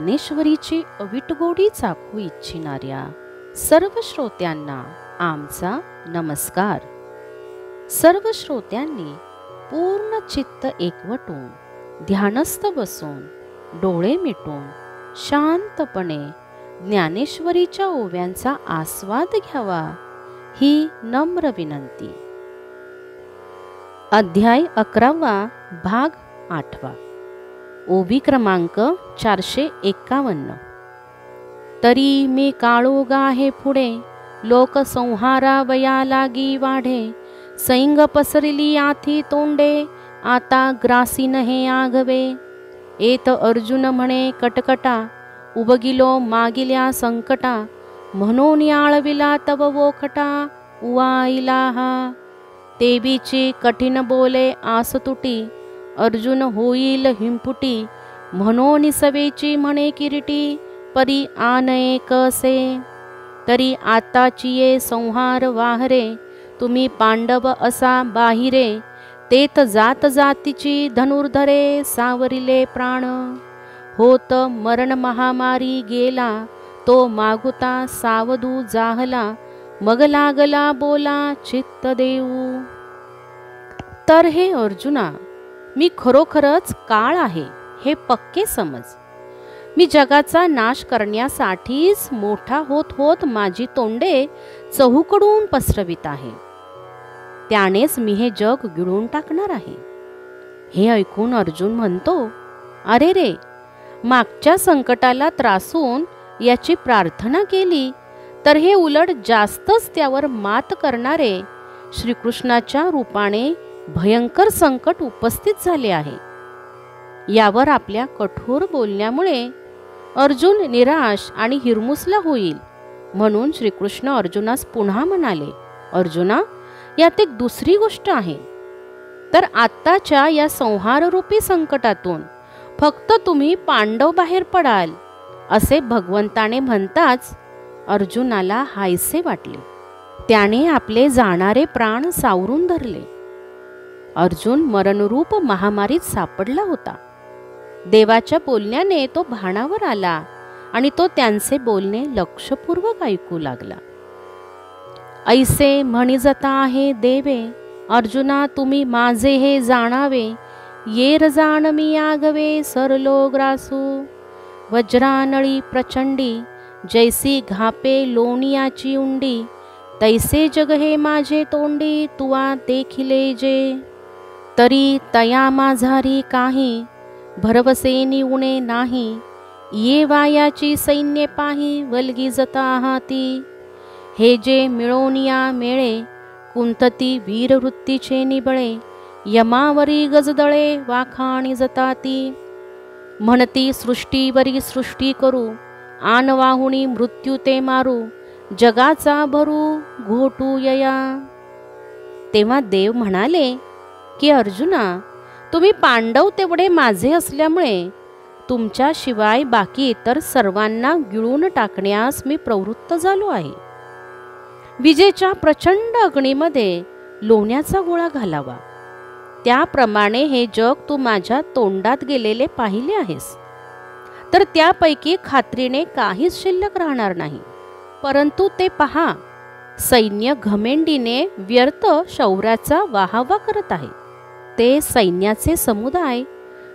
ज्ञानेश्वरीची अवीट गोडी चाखू इच्छिणाऱ्या सर्व श्रोत्यांना आमचा नमस्कार। सर्व श्रोत्यांनी पूर्ण चित्त एकवटून ध्यानस्थ बसून डोळे मिटून शांतपणे ज्ञानेश्वरीच्या ओव्यांचा आस्वाद घ्यावा ही नम्र विनंती। अध्याय 11 भाग 8 ओवी क्रमांक 451। तरी मी काळोगा आहे पुढे लोकसंहारा वया लागी वाढे सैंग पसरली आथी तोंडे आता ग्रासीन हे आघवे एत अर्जुन म्हणे कटकटा उबगिलो मागिल्या संकटा म्हणून आळविला तव वोखटा उवाईला हा तेबीची कठीण बोले आस तुटी अर्जुन होईल हिंपुटी म्हणून सवेची म्हणे किरीटी परी आनये कसे तरी आताची ये संहार वाहरे तुम्ही पांडव असा बाहिरे तेत जात जातीची धनुर्धरे सावरिले प्राण होत मरण महामारी गेला तो मागुता सावधू जाहला मग लागला बोला चित्त देऊ। तर हे अर्जुना, मी खरोखरच काळ आहे हे पक्के समज। मी जगाचा नाश करण्यासाठीच मोठा होत होत माझी तोंडे चहूकडून पसरवित आहे। त्यानेच मी हे जग गिळून टाकणार आहे। हे ऐकून अर्जुन म्हणतो, अरे रे, मागच्या संकटाला त्रासून याची प्रार्थना केली तर हे उलट जास्तच त्यावर मात करणारे श्रीकृष्णाच्या रूपाने भयंकर संकट उपस्थित झाले आहे। यावर आपल्या कठोर बोलण्यामुळे अर्जुन निराश आणि हिरमुसला होईल म्हणून श्रीकृष्ण अर्जुनास पुन्हा म्हणाले, अर्जुना, यात एक दुसरी गोष्ट आहे। तर आत्ताच्या या संहाररूपी संकटातून फक्त तुम्ही पांडव बाहेर पडाल असे भगवंताने म्हणताच अर्जुनाला हायसे वाटले। त्याने आपले जाणारे प्राण सावरून धरले। अर्जुन मरणरूप महामारीत सापडला होता। देवाच्या बोलण्याने तो भानावर आला आणि तो त्यांचे बोलणे लक्षपूर्वक ऐकू लागला। ऐसे म्हणिजता आहे देवे अर्जुना तुम्ही माझे हे जाणावे येर जाण मी आगवे सरलो ग्रासू वज्रानळी प्रचंडी जैसी घापे लोणियाची उंडी तैसे जग हे माझे तोंडी तुवा देखिले जे तरी तया माझारी काही भरवसेनी उणे नाही ये वायाची सैन्य पाही वल्गी जता हाती हे जे मिळोनिया मेळे कुंतती वीरवृत्तीचे निबळे यमावरी गजदळे वाखाणी जताती म्हणती सृष्टीवरी सृष्टी करू आन वाहुणी मृत्यू ते मारू जगाचा भरू घोटू यया। तेव्हा देव म्हणाले की अर्जुना, तुम्ही पांडव तेवढे माझे असल्यामुळे तुमच्याशिवाय बाकी इतर सर्वांना गिळून टाकण्यास मी प्रवृत्त झालो आहे। विजेच्या प्रचंड अग्नीमध्ये लोण्याचा गोळा घालावा त्याप्रमाणे हे जग तू माझ्या तोंडात गेलेले पाहिले आहेस। तर त्यापैकी खात्रीने काहीच शिल्लक राहणार नाही। परंतु ते पहा, सैन्य घमेंडीने व्यर्थ शौर्याचा वाहवा करत आहे। ते सैन्याचे समुदाय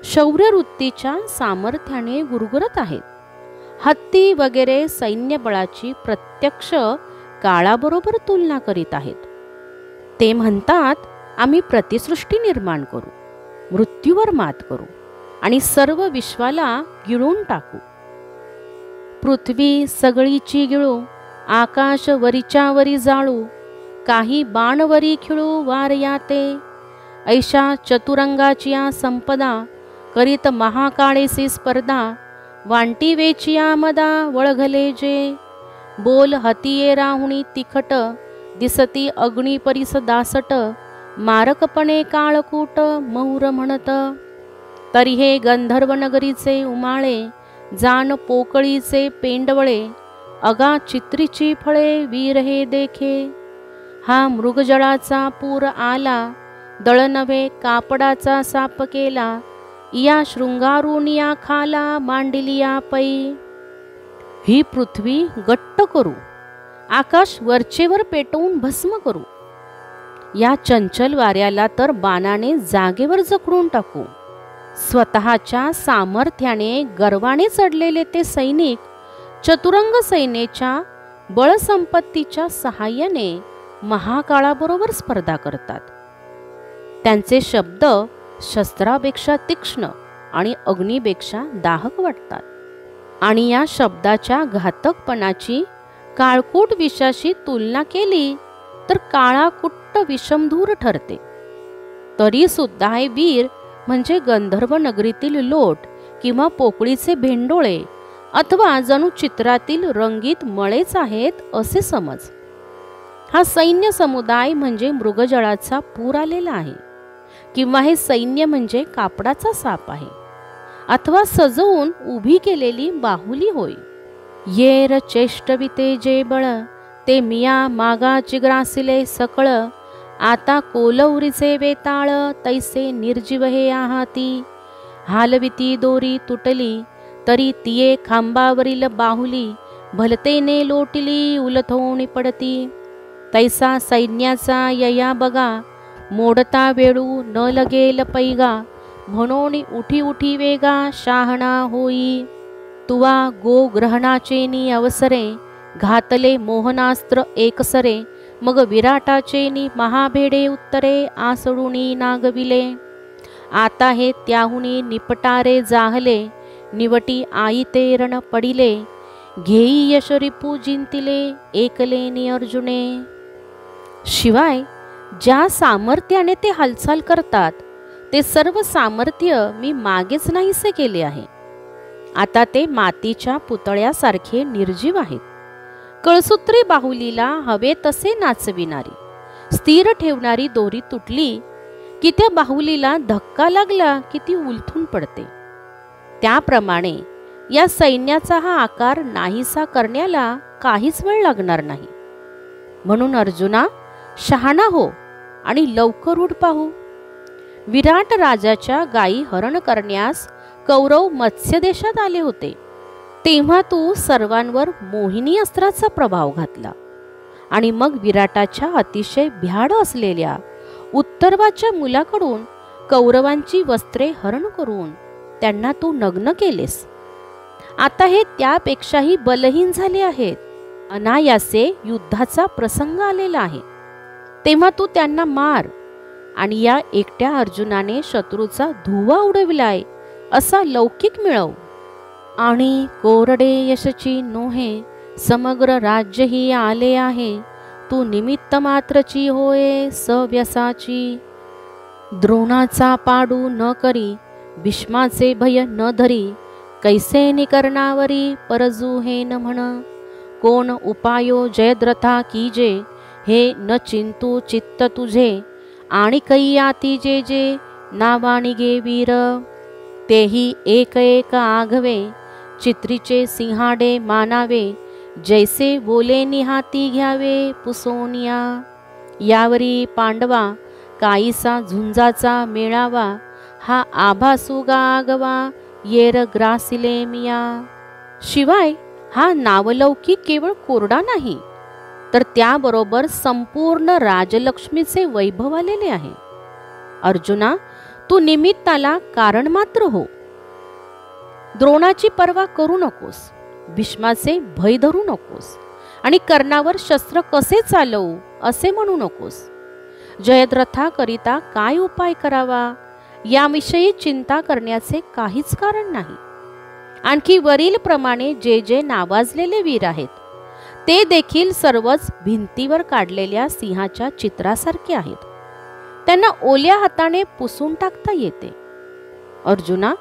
शौर्यवृत्तीच्या सामर्थ्याने गुरगुरत आहेत। हत्ती वगैरे सैन्य बळाची प्रत्यक्ष काळाबरोबर तुलना करीत आहेत। ते म्हणतात, आम्ही प्रतिसृष्टी निर्माण करू, मृत्यूवर मात करू आणि सर्व विश्वाला गिळून टाकू। पृथ्वी सगळीची गिळू आकाश वरीच्या वरी जाळू काही बाणवरी खिळू वार याते ऐशा चतुरंगाचिया संपदा करीत महाकाळेसी स्पर्धा वांटी वेचिया मदा वळघले जे बोल हतिये राहुणी तिखट दिसती अग्नी परिस दासट मारकपणे काळकूट मौर म्हणत तरी हे गंधर्व नगरीचे उमाळे जाण पोकळीचे पेंडवळे अगा चित्रीची फळे वीर हे देखे हा मृगजळाचा पूर आला दळ नव्हे कापडाचा साप केला या शृंगारुनिया खाला मांडिलिया पै. ही पृथ्वी गट्ट करू, आकाश वरचेवर पेटवून भस्म करू. या चंचल वाऱ्याला तर बाणाने जागेवर जखडून टाकू. स्वतःच्या सामर्थ्याने गर्वाने चढलेले ते सैनिक चतुरंग सैन्याच्या बळसंपत्तीच्या सहाय्याने महाकाळाबरोबर स्पर्धा करतात. त्यांचे शब्द शस्त्रापेक्षा तीक्ष्ण आणि अग्नीपेक्षा दाहक वाटतात. आणि या शब्दाच्या घातकपणाची काळकूट विषाशी तुलना केली तर काळाकुट्ट विषमधूर ठरते. तरी सुद्धा हे वीर म्हणजे गंधर्व नगरीतील लोट किंवा पोकळीचे भेंडोळे अथवा जणू चित्रातील रंगीत मळेच आहेत असे समज. हा सैन्य समुदाय म्हणजे मृगजळाचा पूर आलेला आहे, किंवा हे सैन्य म्हणजे कापडाचा साप आहे, अथवा सजवून उभी केलेली बाहुली होय. येर चेष्टविते जे बळ ते मिया मागा चिग्रासिले सकळ. आता कोलौरीचे वेताळ तैसे निर्जीव हे आहाती. हालविती दोरी तुटली तरी तिये खांबावरील बाहुली. भलतेने लोटली उलथोणी पडती. तैसा सैन्याचा यया बघा मोडता वेळू न लगेल पैगा. म्हणून उठी उठी वेगा शहाणा होई. तुवा गो ग्रहणाचेनी अवसरे घातले मोहनास्त्र एकसरे. मग विराटाचेनी महाभेडे उत्तरे आसडुनी नागविले. आता हे त्याहुनी निपटारे जाहले निवटी आईते रण पडिले. घेई यश रिपू जिंतिले एकलेनी अर्जुने. शिवाय ज्या सामर्थ्याने ते हालचाल करतात ते सर्व सामर्थ्य मी मागेच नाहीसे केले आहे. आता ते मातीच्या पुतळ्यासारखे निर्जीव आहेत. कळसूत्री बाहुलीला हवे तसे नाचविणारी, स्थिर ठेवणारी दोरी तुटली की त्या बाहुलीला धक्का लागला की ती उलथून पडते. त्याप्रमाणे या सैन्याचा हा आकार नाहीसा करण्याला काहीच वेळ लागणार नाही. म्हणून अर्जुना, शहाणा हो आणि लवकर उठ पाहू. विराट राजाच्या गायी हरण करण्यास कौरव मत्स्य देशात आले होते. तेव्हा तू सर्वांवर मोहिनी अस्त्राचा प्रभाव घातला आणि मग विराटाच्या अतिशय भ्याड असलेल्या उत्तरवाच्या मुलाकडून कौरवांची वस्त्रे हरण करून त्यांना तू नग्न केलेस. आता हे त्यापेक्षाही बलहीन झाले आहेत. अनायासे युद्धाचा प्रसंग आलेला आहे. तेव्हा तू त्यांना मार आणि या एकट्या अर्जुनाने शत्रूचा धुवा उडविलाय असा लौकिक मिळव. आणि कोरडे यशची नोहे समग्र राज्यही आले आहे. तू निमित्त मात्रची होय सव्यसाची. द्रोणाचा पाडू न करी भीष्माचे भय न धरी. कैसे निकरणावरी परजू हे न म्हण. कोण उपायो जयद्रथा कीजे हे न चिंतू चित्त तुझे. आणि कैयाती जे जे नावाणी गे वीर. तेही एक एक आघवे चित्रीचे सिंहाडे मानावे. जैसे बोले निहाती घ्यावे पुसोनिया. यावरी पांडवा काईसा झुंजाचा मेळावा. हा आभासुगा आगवा येर ग्रासिले मिया. शिवाय हा नावलौकिक केवळ कोरडा नाही तर त्याबरोबर संपूर्ण राजलक्ष्मीचे वैभव आलेले आहे. अर्जुना, तू निमित्ताला कारण मात्र हो. द्रोणाची पर्वा करू नकोस, भीष्माचे भय धरू नकोस आणि कर्णावर शस्त्र कसे चालवू असे म्हणू नकोस. जयद्रथाकरिता काय उपाय करावा याविषयी चिंता करण्याचे काहीच कारण नाही. आणखी वरील प्रमाणे जे जे नावाजलेले वीर आहेत ते देखील सर्वच भिंतीवर काढलेल्या सिंहाच्या चित्रासारखे आहेत. त्यांना ओल्या हाताने पुसून टाकता येते. अर्जुना,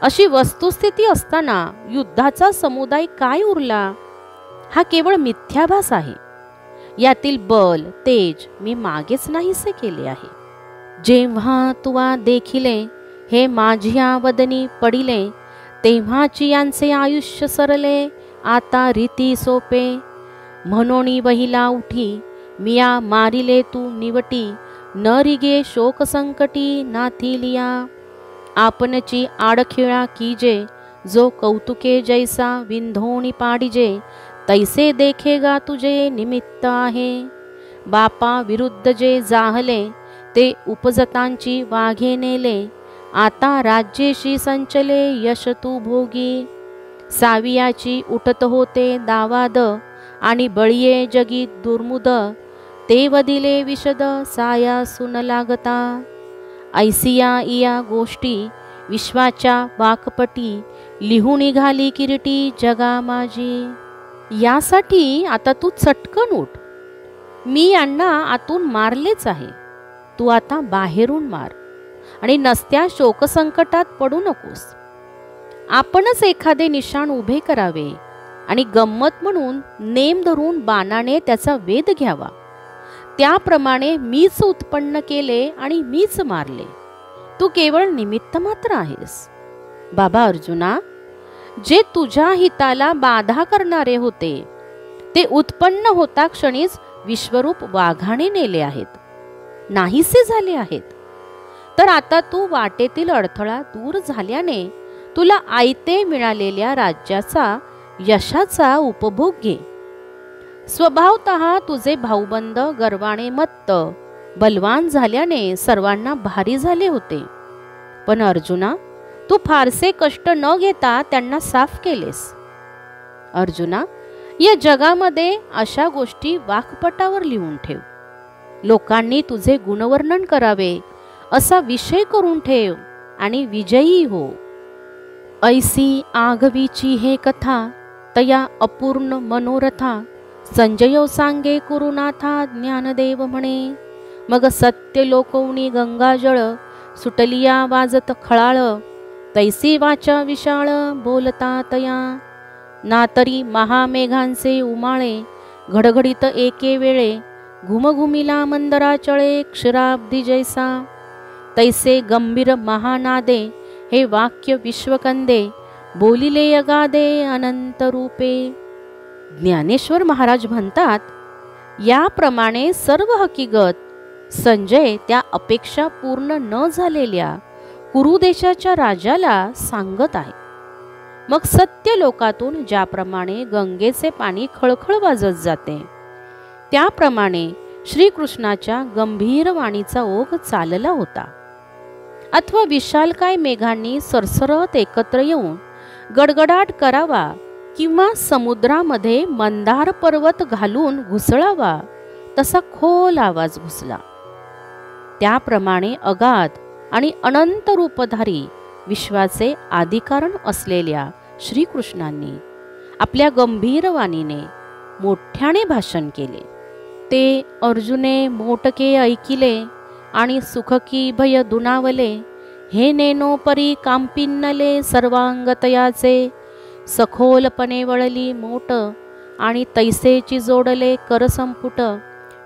अशी वस्तुस्थिती असताना युद्धाचा समुदाय काय उरला? हा केवळ मिथ्याभास आहे. यातील बल तेज मी मागेच नाहीसे केले आहे. जेव्हा तुवा देखिले हे माझ्या वदनी पडिले. तेव्हाची यांचे आयुष्य सरले आता रीती सोपे. म्हणोनी वहिला उठी मिया मारिले तू निवटी. न रिगे शोक संकटी नाथिलिया. आपणची आडखिळा कीजे, जो कौतुके जैसा विंधोणी पाडिजे, तैसे देखेगा तुझे निमित्त आहे. बापा विरुद्ध जे जाहले, ते उपजतांची वाघे नेले. आता राज्येशी संचले यश तू भोगी. सावियाची उठत होते दावाद, आणि बळिये जगी दुर्मुद. ते वदिले विशद साया सुन लागता. ऐसिया इया गोष्टी विश्वाच्या वाकपटी, लिहून निघाली किरीटी जगा माझी. यासाठी आता तू चटकन उठ. मी यांना आतून मारलेच आहे, तू आता बाहेरून मार आणि नसत्या शोकसंकटात पडू नकोस. आपणच एखादे निशाण उभे करावे आणि गंमत म्हणून नेम धरून बाणाने त्याचा वेध घ्यावा. त्याप्रमाणे मीच उत्पन्न केले आणि मीच मारले. तू केवळ निमित्त मात्र आहेस. बाबा अर्जुना, जे तुझ्या हिताला बाधा करणारे होते, ते उत्पन्न होता क्षणीच विश्वरूप वाघाने नेले आहेत, नाहीसे झाले आहेत. तर आता तू वाटेतील अडथळा दूर झाल्याने तुला आयते मिळालेल्या राज्याचा, यशाचा उपभोग घे. स्वभावतः तुझे भाऊबंद गर्वाने मत्त, बलवान झाल्याने सर्वांना भारी झाले होते. पण अर्जुना, तू फारसे कष्ट न घेता त्यांना साफ केलेस. अर्जुना, या जगामध्ये अशा गोष्टी वाकपटावर लिहून ठेव. लोकांनी तुझे गुणवर्णन करावे असा विषय करून ठेव आणि विजयी हो. ऐसी आगवीची हे कथा, तया अपूर्ण मनोरथा. संजयो सांगे कुरुनाथा ज्ञानदेव म्हणे. मग सत्य लोकवणी गंगाजळ, सुटलिया वाजत खळाळ. तैसी वाचा विशाळ बोलता तया. ना तरी महामेघांचे उमाळे, घडघडीत एके वेळे. घुमघुमिला मंदराचळे क्षीराब्धी जैसा. तैसे गंभीर महानादे, हे वाक्य विश्वकंदे. बोलिले अगाधे अनंत रूपे. ज्ञानेश्वर महाराज म्हणतात, याप्रमाणे सर्व हकीकत संजय त्या अपेक्षा पूर्ण न झालेल्या कुरुदेशाच्या राजाला सांगत आहे. मग सत्य लोकातून ज्याप्रमाणे गंगेचे पाणी खळखळ वाजत जाते, त्याप्रमाणे श्रीकृष्णाच्या गंभीर वाणीचा ओघ चालला होता. अथवा विशालकाय मेघांनी सरसरत एकत्र येऊन गडगडाट करावा, किंवा समुद्रामध्ये मंदार पर्वत घालून घुसळावा, तसा खोल आवाज घुसला. त्याप्रमाणे अगाध आणि अनंत रूपधारी विश्वाचे आदिकारण असलेल्या श्रीकृष्णांनी आपल्या गंभीर वाणीने मोठ्याने भाषण केले. ते अर्जुने मोटके ऐकिले आणि सुखकी भय दुनावले. हे नेनो परी कांपिन्नले सर्वांगतयाचे. सखोलपणे वळली मोट आणि तैसेची जोडले करसंपुट.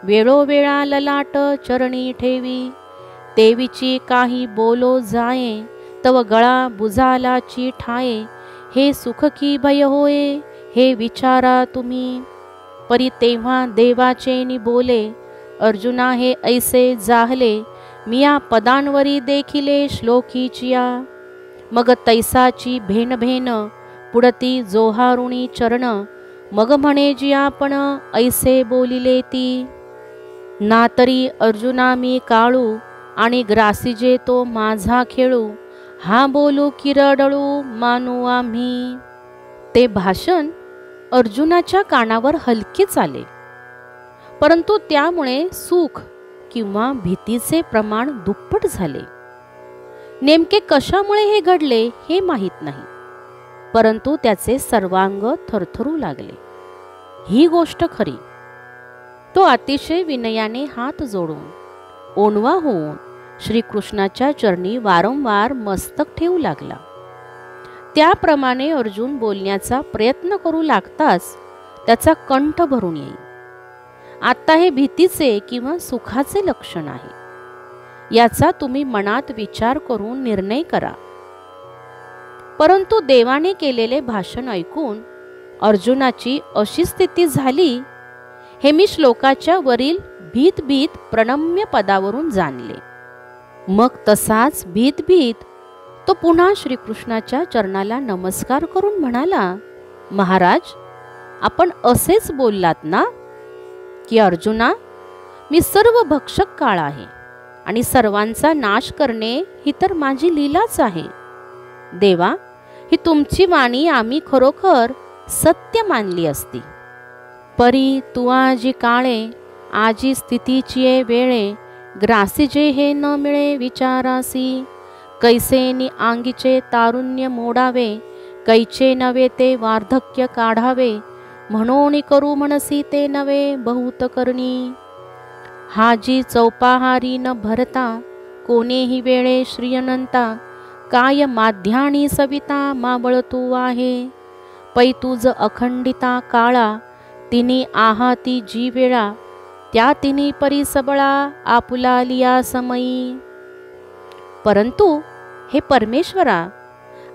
वेळोवेळा ललाट चरणी ठेवी. तेवीची काही बोलो जाये, तव गळा बुजालाची ठाये. हे सुखकी भय होये, हे विचारा तुम्ही. परी तेव्हा देवाचे नि बोले, अर्जुना हे ऐसे जाहले. मिया पदांवरी देखिले श्लोकीचिया. मग तैसाची भेन भेन, पुढती जोहारुणी चरण. मग म्हणे जी आपण ऐसे बोलिले ती. ना तरी अर्जुना मी काळू, आणि ग्रासीजे तो माझा खेळू. हा बोलू किरडळू मानू आम्ही. ते भाषण अर्जुनाच्या कानावर हलकेच आले, परंतु त्यामुळे सुख किंवा भीतीचे प्रमाण दुप्पट झाले. नेमके कशामुळे हे घडले हे माहीत नाही, परंतु त्याचे सर्वांग थरथरू लागले. ही गोष्ट खरी. तो अतिशय विनयाने हात जोडून ओणवा होऊन श्रीकृष्णाच्या चरणी वारंवार मस्तक ठेवू लागला. त्याप्रमाणे अर्जुन बोलण्याचा प्रयत्न करू लागताच त्याचा कंठ भरून येईल. आता हे भीतीचे किंवा सुखाचे लक्षण आहे, याचा तुम्ही मनात विचार करून निर्णय करा. परंतु देवाने केलेले भाषण ऐकून अर्जुनाची अशी स्थिती झाली, हे मी श्लोकाच्या वरील भीत भीत प्रणम्य पदावरून जाणले. मग तसाच भीत भीत तो पुन्हा श्रीकृष्णाच्या चरणाला नमस्कार करून म्हणाला, महाराज, आपण असेच बोललात ना की अर्जुना, मी सर्व भक्षक काळ आहे आणि सर्वांचा नाश करणे ही तर माझी लीलाच आहे. देवा, ही तुमची वाणी आम्ही खरोखर सत्य मानली असती. परी तू आजी काळे, आजी स्थितीची वेळे, ग्रासी जे हे न मिळे विचारासी. कैसे नि आंगीचे तारुण्य मोडावे, कैचे नवे ते वार्धक्य काढावे. म्हणून करू म्हणसी ते नवे बहुत करणी. हाजी चौपाहारी न भरता, कोणेही वेळे श्रीअनंता. काय माध्याणी सविता मावळ तू आहे. पै तुझ अखंडिता काळा, तिनी आहाती जी वेळा. त्या तिनी परी सबळा, आपुला लिया समयी. परंतु हे परमेश्वरा,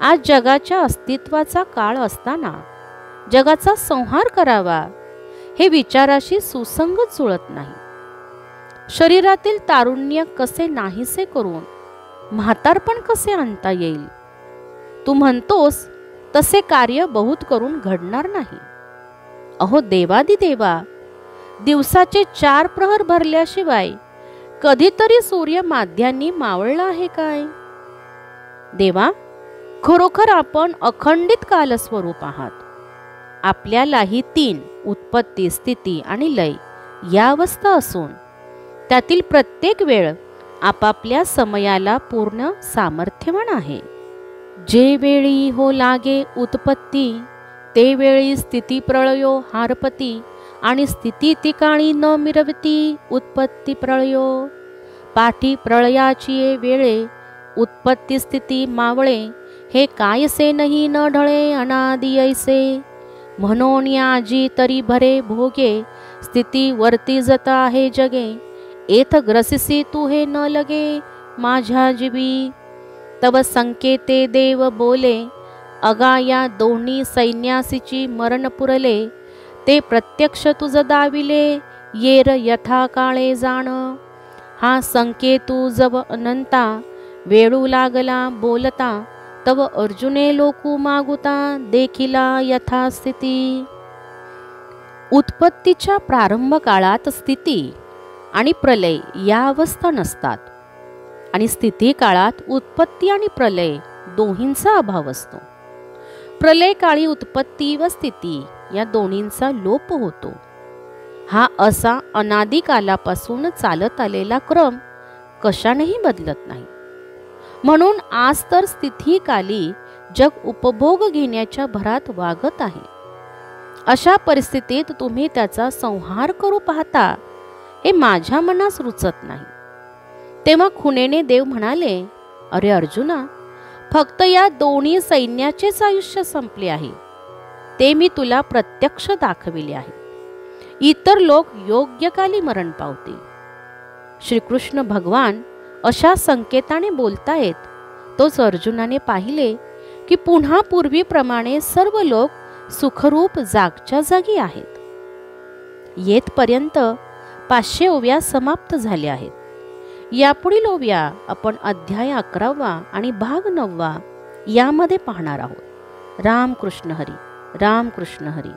आज जगाच्या अस्तित्वाचा काळ असताना जगाचा संहार करावा हे विचाराशी सुसंगत जुळत नाही. शरीरातील तारुण्य कसे नाहीसे करून म्हातारपण कसे आणता येईल. तू म्हणतोस तसे कार्य बहुत करून घडणार नाही. अहो देवादिदेवा, दिवसाचे 4 प्रहर भरल्याशिवाय कधीतरी सूर्य माध्यांनी मावळला आहे काय. देवा, खरोखर आपण अखंडित कालस्वरूप आहात. आपल्यालाही 3 उत्पत्ती, स्थिती आणि लय या अवस्था असून त्यातील प्रत्येक वेळ आपापल्या समयाला पूर्ण सामर्थ्यवान आहे. जे वेळी हो लागे उत्पत्ती, ते वेळी स्थिती प्रळयो हारपती. आणि स्थिती ठिकाणी न मिरवती उत्पत्ती प्रळयो. पाठी प्रळयाची वेळे उत्पत्ती स्थिती मावळे. हे कायसे नाही न ढळे अनादि ऐसे. म्हणून आजी तरी भरे भोगे, स्थिती वरती जता हे जगे. एथ ग्रसिसी तू हे न लगे माझ्या जीवी. तव संकेते देव बोले, अगा या दोन्ही सैन्यासीची मरण पुरले. ते प्रत्यक्ष तुझ दाविले, येर यथा काळे जाण. हा संकेतू जव अनंता, वेळू लागला बोलता. तव अर्जुने लोकू मागुता, देखिला यथास्थिती. उत्पत्तीच्या प्रारंभ काळात स्थिती आणि प्रलय या अवस्था नसतात आणि स्थिती काळात उत्पत्ती आणि प्रलय दोन्हींचा अभाव असतो. प्रलय काळी उत्पत्ती व स्थिती या दोन्हींचा लोप होतो. हा असा अनादी कालापासून चालत आलेला क्रम कशानेही बदलत नाही. म्हणून आज तर स्थितीकाली जग उपभोग घेण्याच्या भरात वागत आहे. अशा परिस्थितीत तुम्ही त्याचा संहार करू पाहता हे माझ्या मनास रुचत नाही. तेव्हा खुणेने देव म्हणाले, अरे अर्जुना, फक्त या दोन्ही सैन्याचेच आयुष्य संपले आहे. ते मी तुला प्रत्यक्ष दाखविले आहे. इतर लोक योग्य काली मरण पावतील. श्रीकृष्ण भगवान अशा संकेताने बोलतायत. तोच अर्जुनाने पाहिले की पुन्हा पूर्वीप्रमाणे सर्व लोक सुखरूप जागच्या जागी आहेत. येथपर्यंत 500 ओव्या समाप्त झाल्या आहेत. यापुढील ओव्या आपण अध्याय 11 आणि भाग 9 यामध्ये पाहणार आहोत. राम कृष्ण हरी. राम कृष्ण हरी.